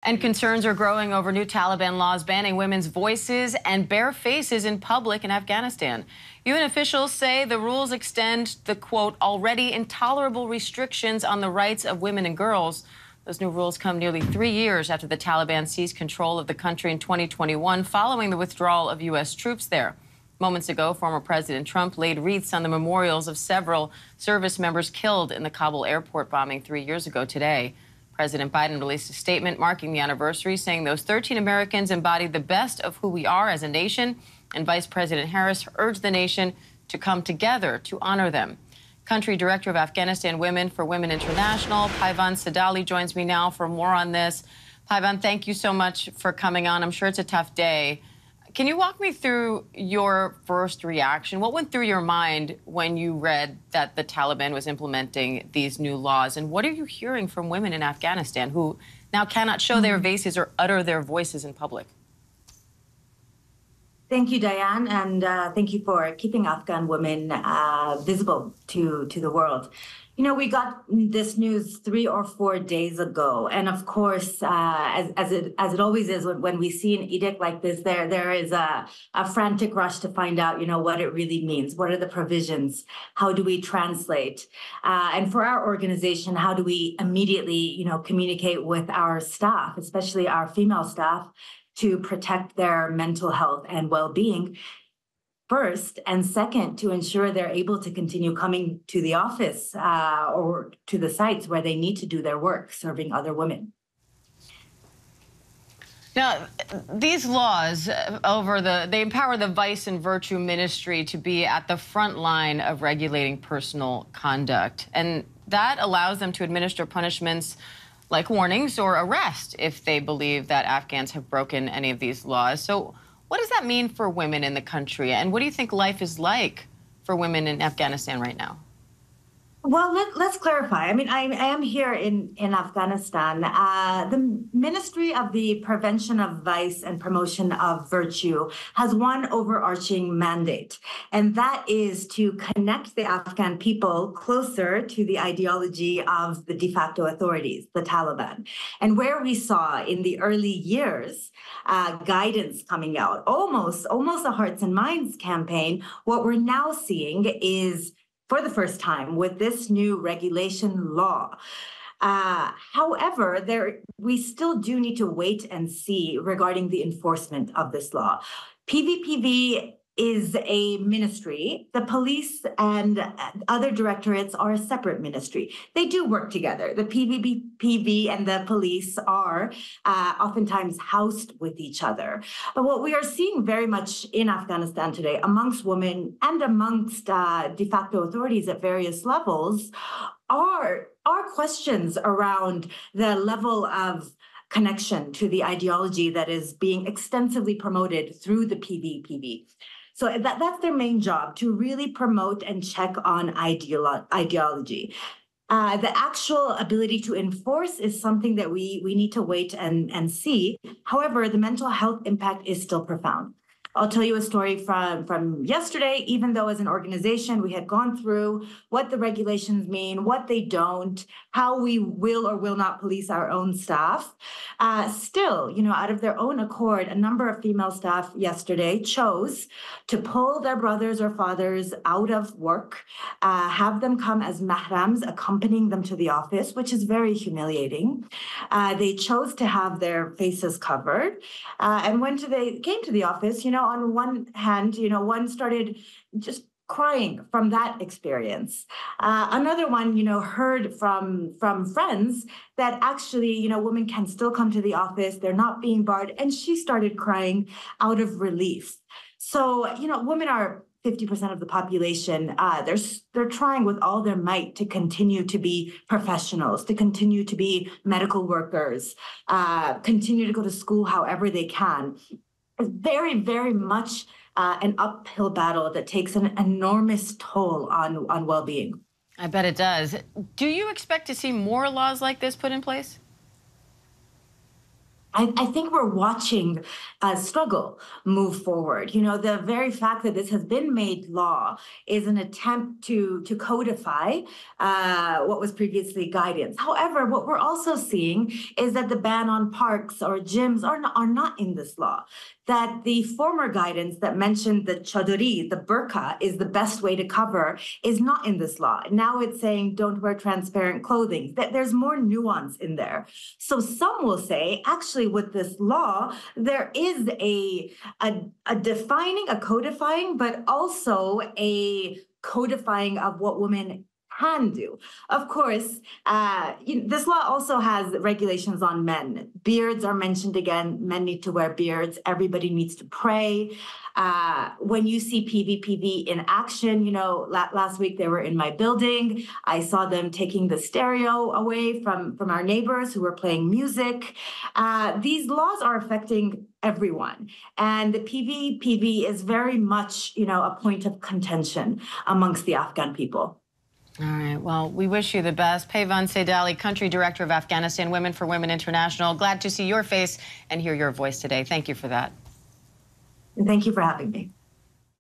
And concerns are growing over new Taliban laws banning women's voices and bare faces in public in Afghanistan. UN officials say the rules extend the, quote, already intolerable restrictions on the rights of women and girls. Those new rules come nearly 3 years after the Taliban seized control of the country in 2021 following the withdrawal of U.S. troops there. Moments ago, former President Trump laid wreaths on the memorials of several service members killed in the Kabul airport bombing 3 years ago today. President Biden released a statement marking the anniversary, saying those 13 Americans embodied the best of who we are as a nation, and Vice President Harris urged the nation to come together to honor them. Country Director of Afghanistan Women for Women International, Paivan Sadali, joins me now for more on this. Paivan, thank you so much for coming on. I'm sure it's a tough day. Can you walk me through your first reaction? What went through your mind when you read that the Taliban was implementing these new laws? And what are you hearing from women in Afghanistan who now cannot show their faces or utter their voices in public? Thank you, Diane, and thank you for keeping Afghan women visible to the world. You know, we got this news 3 or 4 days ago, and of course, as it always is, when we see an edict like this, there is a frantic rush to find out, you know, what it really means. What are the provisions? How do we translate? And for our organization, how do we immediately, you know, communicate with our staff, especially our female staff, to protect their mental health and well-being, first, and second, to ensure they're able to continue coming to the office or to the sites where they need to do their work, serving other women. Now, these laws they empower the Vice and Virtue Ministry to be at the front line of regulating personal conduct, and that allows them to administer punishments like warnings or arrest if they believe that Afghans have broken any of these laws. So what does that mean for women in the country? And what do you think life is like for women in Afghanistan right now? Well, let's clarify. I mean, I am here in Afghanistan. The Ministry of the Prevention of Vice and Promotion of Virtue has one overarching mandate, and that is to connect the Afghan people closer to the ideology of the de facto authorities, the Taliban. And where we saw in the early years guidance coming out, almost a hearts and minds campaign, what we're now seeing is, for the first time, with this new regulation law. However, we still do need to wait and see regarding the enforcement of this law. PVPV is a ministry. The police and other directorates are a separate ministry. They do work together. The PVPV and the police are oftentimes housed with each other. But what we are seeing very much in Afghanistan today amongst women and amongst de facto authorities at various levels are questions around the level of connection to the ideology that is being extensively promoted through the PVPV. So that's their main job, to really promote and check on ideology. The actual ability to enforce is something that we need to wait and see. However, the mental health impact is still profound. I'll tell you a story from yesterday. Even though as an organization we had gone through what the regulations mean, what they don't, how we will or will not police our own staff, still, you know, out of their own accord, a number of female staff yesterday chose to pull their brothers or fathers out of work, have them come as mahrams, accompanying them to the office, which is very humiliating. They chose to have their faces covered, and when they came to the office, you know, on one hand, you know, one started just crying from that experience. Another one, you know, heard from friends that actually, you know, women can still come to the office, they're not being barred, and she started crying out of relief. So, you know, women are 50% of the population. They're trying with all their might to continue to be professionals, to continue to be medical workers, continue to go to school however they can. It's very, very much an uphill battle that takes an enormous toll on well-being. I bet it does. Do you expect to see more laws like this put in place? I think we're watching a struggle move forward. You know, the very fact that this has been made law is an attempt to codify what was previously guidance. However, what we're also seeing is that the ban on parks or gyms are not in this law. That the former guidance that mentioned the chadori, the burqa, is the best way to cover, is not in this law. Now it's saying don't wear transparent clothing. That there's more nuance in there. So some will say, actually, with this law, there is a defining, a codifying, but also a codifying of what women can do. Of course, this law also has regulations on men. Beards are mentioned again. Men need to wear beards. Everybody needs to pray. When you see PVPV in action, you know, last week they were in my building. I saw them taking the stereo away from our neighbors who were playing music. These laws are affecting everyone. And the PVPV is very much, you know, a point of contention amongst the Afghan people. All right. Well, we wish you the best. Peyvan Saidali, Country Director of Afghanistan Women for Women International. Glad to see your face and hear your voice today. Thank you for that. And thank you for having me.